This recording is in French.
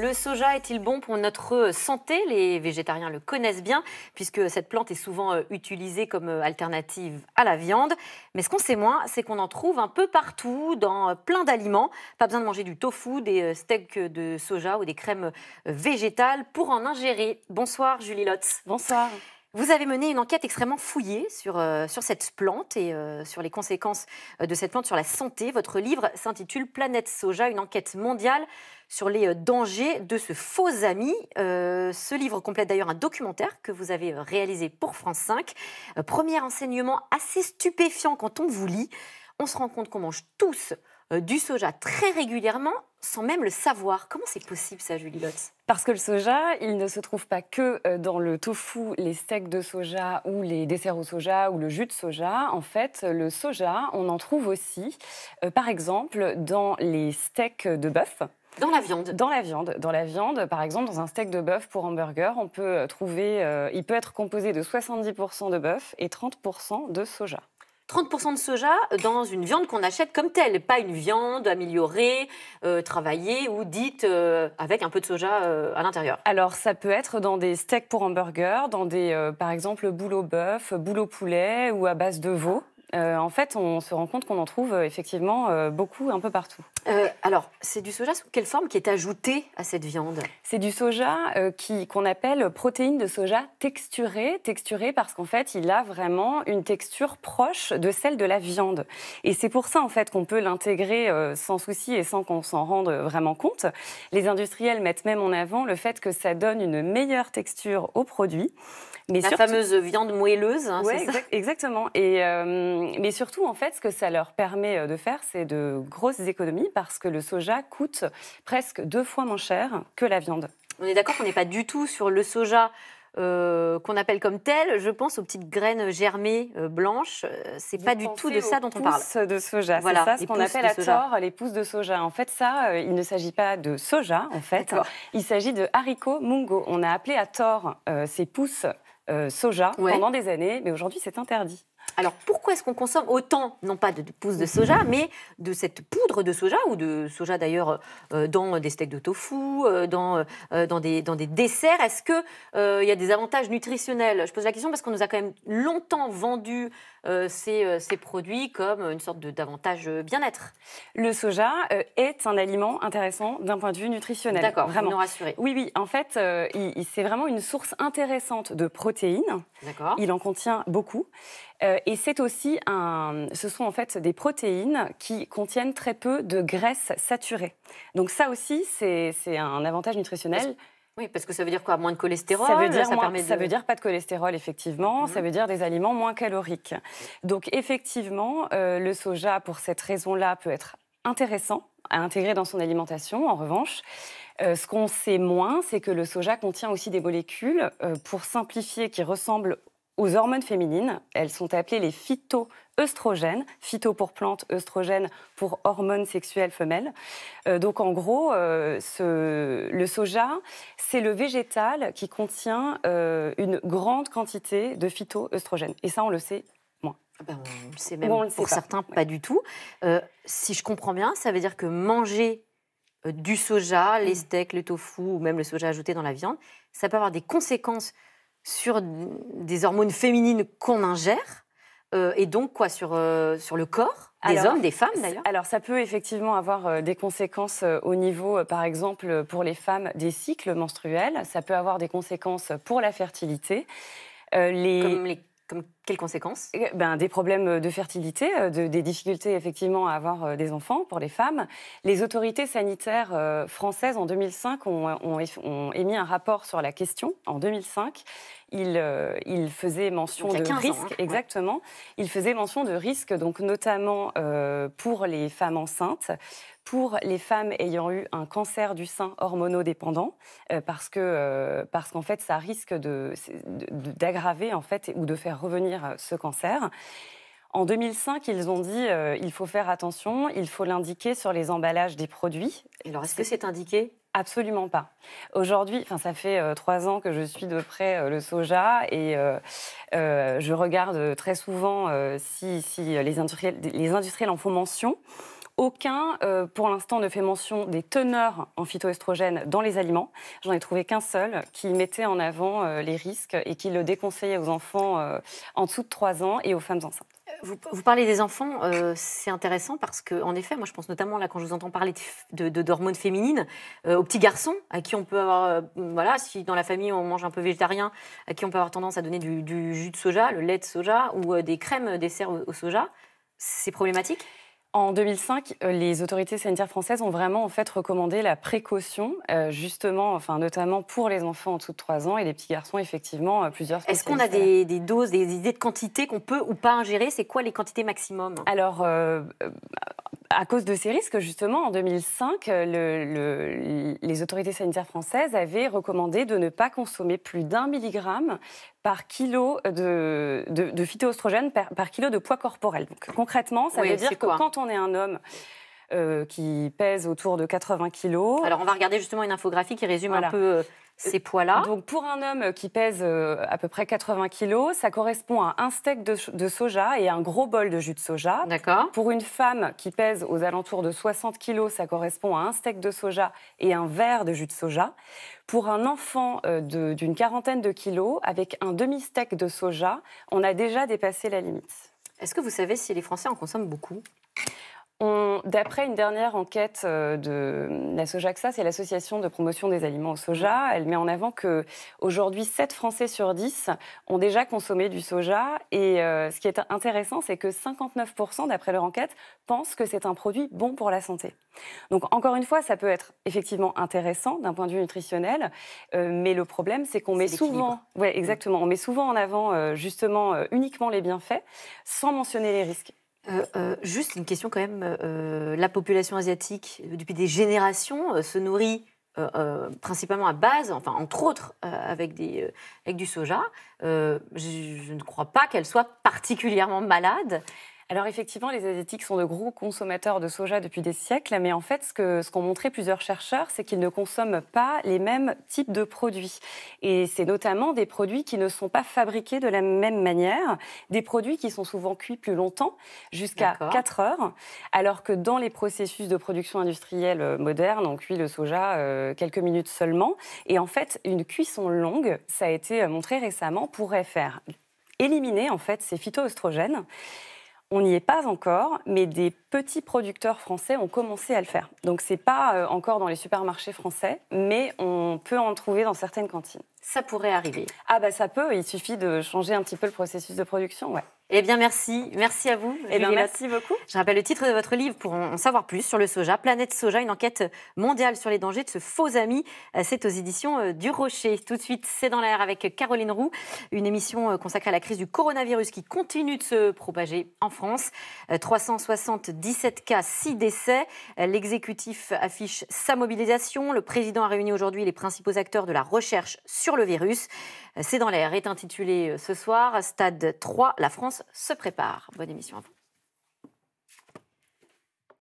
Le soja est-il bon pour notre santé? Les végétariens le connaissent bien, puisque cette plante est souvent utilisée comme alternative à la viande. Mais ce qu'on sait moins, c'est qu'on en trouve un peu partout, dans plein d'aliments. Pas besoin de manger du tofu, des steaks de soja ou des crèmes végétales pour en ingérer. Bonsoir Julie Lotz. Bonsoir. Vous avez mené une enquête extrêmement fouillée sur cette plante et sur les conséquences de cette plante sur la santé. Votre livre s'intitule Planète Soja, une enquête mondiale sur les dangers de ce faux ami. Ce livre complète d'ailleurs un documentaire que vous avez réalisé pour France 5. Premier enseignement assez stupéfiant quand on vous lit. On se rend compte qu'on mange tous du soja très régulièrement sans même le savoir. Comment c'est possible ça, Julie Lotz? Parce que le soja, il ne se trouve pas que dans le tofu, les steaks de soja ou les desserts au soja ou le jus de soja. En fait, le soja, on en trouve aussi, par exemple, dans les steaks de bœuf. Dans la viande. Dans la viande, par exemple, dans un steak de bœuf pour hamburger, on peut trouver, il peut être composé de 70% de bœuf et 30% de soja. 30% de soja dans une viande qu'on achète comme telle, pas une viande améliorée, travaillée ou dite avec un peu de soja à l'intérieur. Alors, ça peut être dans des steaks pour hamburger, dans des, par exemple, boules au bœuf, boules au poulet ou à base de veau. En fait, on se rend compte qu'on en trouve effectivement beaucoup, un peu partout. Alors, c'est du soja sous quelle forme qui est ajouté à cette viande? C'est du soja qu'on appelle protéine de soja texturée. Texturée parce qu'en fait, il a vraiment une texture proche de celle de la viande. Et c'est pour ça, en fait, qu'on peut l'intégrer sans souci et sans qu'on s'en rende vraiment compte. Les industriels mettent même en avant le fait que ça donne une meilleure texture au produit. Mais la fameuse viande moelleuse, hein, ouais, c'est ça? Exactement. Mais surtout, en fait, ce que ça leur permet de faire, c'est de grosses économies parce que le soja coûte presque 2 fois moins cher que la viande. On est d'accord qu'on n'est pas du tout sur le soja qu'on appelle comme tel. Je pense aux petites graines germées blanches. C'est pas du tout de ça dont on parle. Pousses de soja, Voilà, c'est ça ce qu'on appelle à tort les pousses de soja. En fait, ça, il ne s'agit pas de soja, en fait. Il s'agit de haricots mungo. On a appelé à tort ces pousses soja pendant des années, mais aujourd'hui, c'est interdit. Alors, pourquoi est-ce qu'on consomme autant, non pas de pousses de soja, mais de cette poudre de soja, ou de soja d'ailleurs dans des steaks de tofu, dans des desserts? Est-ce qu'il y a des avantages nutritionnels? Je pose la question parce qu'on nous a quand même longtemps vendu ces produits comme une sorte d'avantage bien-être. Le soja est un aliment intéressant d'un point de vue nutritionnel. D'accord, vraiment. Vous nous rassurez. Oui, en fait, c'est vraiment une source intéressante de protéines. D'accord. Il en contient beaucoup. Et c'est aussi ce sont en fait des protéines qui contiennent très peu de graisses saturées. Donc ça aussi, c'est un avantage nutritionnel. Oui, parce que ça veut dire quoi? Moins de cholestérol? Ça veut dire pas de cholestérol, effectivement. Ça veut dire des aliments moins caloriques. Donc effectivement, le soja, pour cette raison-là, peut être intéressant à intégrer dans son alimentation. En revanche, ce qu'on sait moins, c'est que le soja contient aussi des molécules, pour simplifier, qui ressemblent aux hormones féminines. Elles sont appelées les phytoœstrogènes. Phyto pour plante, œstrogène pour hormones sexuelles femelles. Donc en gros, le soja, c'est le végétal qui contient une grande quantité de phytoœstrogènes. Et ça, on le sait moins. On le sait même pour certains pas du tout. Si je comprends bien, ça veut dire que manger du soja, les steaks, le tofu ou même le soja ajouté dans la viande, ça peut avoir des conséquences sur des hormones féminines qu'on ingère, et donc quoi, sur le corps des hommes, des femmes d'ailleurs? Alors ça peut effectivement avoir des conséquences au niveau, par exemple, pour les femmes, des cycles menstruels. Ça peut avoir des conséquences pour la fertilité. Comme quelles conséquences? Des problèmes de fertilité, des difficultés effectivement à avoir des enfants pour les femmes. Les autorités sanitaires françaises en 2005 ont émis un rapport sur la question. En 2005, ils faisaient mention de risques, exactement. Ils faisaient mention de risques, donc notamment pour les femmes enceintes, pour les femmes ayant eu un cancer du sein hormonodépendant, parce qu'en fait, ça risque d'aggraver en fait, ou de faire revenir ce cancer. En 2005, ils ont dit il faut faire attention, il faut l'indiquer sur les emballages des produits. Alors, est-ce que c'est indiqué? Absolument pas. Aujourd'hui, ça fait 3 ans que je suis de près le soja et je regarde très souvent si les industriels en font mention. aucun, pour l'instant, ne fait mention des teneurs en phytoestrogènes dans les aliments. J'en ai trouvé qu'un seul qui mettait en avant les risques et qui le déconseillait aux enfants en dessous de 3 ans et aux femmes enceintes. Vous parlez des enfants, c'est intéressant parce qu'en effet, moi je pense notamment là quand je vous entends parler d'hormones féminines, aux petits garçons à qui on peut avoir, voilà, si dans la famille on mange un peu végétarien, à qui on peut avoir tendance à donner du jus de soja, le lait de soja ou des crèmes dessert au soja, c'est problématique? En 2005, les autorités sanitaires françaises ont vraiment en fait recommandé la précaution, justement, enfin notamment pour les enfants en dessous de 3 ans et les petits garçons, effectivement, plusieurs Est-ce spécialistes. qu'on a des doses, des idées de quantité qu'on peut ou pas ingérer? C'est quoi les quantités maximum? Alors, à cause de ces risques, justement, en 2005, les autorités sanitaires françaises avaient recommandé de ne pas consommer plus d'1 milligramme par kilo de phytoestrogènes par kilo de poids corporel. Donc, concrètement, ça veut dire que quand on est un homme qui pèse autour de 80 kilos... Alors, on va regarder justement une infographie qui résume un peu ces poids-là. Donc, pour un homme qui pèse à peu près 80 kilos, ça correspond à un steak de soja et un gros bol de jus de soja. D'accord. Pour une femme qui pèse aux alentours de 60 kilos, ça correspond à un steak de soja et un verre de jus de soja. Pour un enfant d'une quarantaine de kilos, avec un demi-steak de soja, on a déjà dépassé la limite. Est-ce que vous savez si les Français en consomment beaucoup ? D'après une dernière enquête de la Sojaxa, c'est l'association de promotion des aliments au soja, elle met en avant qu'aujourd'hui, 7 Français sur 10 ont déjà consommé du soja. Et ce qui est intéressant, c'est que 59%, d'après leur enquête, pensent que c'est un produit bon pour la santé. Donc, encore une fois, ça peut être effectivement intéressant d'un point de vue nutritionnel, mais le problème, c'est qu'on met souvent... Ouais, exactement. On met souvent en avant, justement, uniquement les bienfaits, sans mentionner les risques. Juste une question quand même, la population asiatique, depuis des générations, se nourrit principalement à base, enfin entre autres avec du soja. Je ne crois pas qu'elle soit particulièrement malade. Alors effectivement, les Asiatiques sont de gros consommateurs de soja depuis des siècles, mais en fait, ce qu'ont montré plusieurs chercheurs, c'est qu'ils ne consomment pas les mêmes types de produits. Et c'est notamment des produits qui ne sont pas fabriqués de la même manière, des produits qui sont souvent cuits plus longtemps, jusqu'à 4 heures, alors que dans les processus de production industrielle modernes, on cuit le soja quelques minutes seulement. Et en fait, une cuisson longue, ça a été montré récemment, pourrait faire éliminer en fait ces phytoestrogènes. On n'y est pas encore, mais des petits producteurs français ont commencé à le faire. Donc, ce n'est pas encore dans les supermarchés français, mais on peut en trouver dans certaines cantines. Ça pourrait arriver. Ah bah ça peut, il suffit de changer un petit peu le processus de production, ouais. Eh bien, merci. Merci à vous. Eh bien, merci beaucoup. Je rappelle le titre de votre livre pour en savoir plus sur le soja. Planète Soja, une enquête mondiale sur les dangers de ce faux ami. C'est aux éditions du Rocher. Tout de suite, c'est dans l'air avec Caroline Roux, une émission consacrée à la crise du coronavirus qui continue de se propager en France. 377 cas, 6 décès. L'exécutif affiche sa mobilisation. Le président a réuni aujourd'hui les principaux acteurs de la recherche sur le virus. C'est dans l'air est intitulé ce soir, Stade 3, la France se prépare. Bonne émission à vous.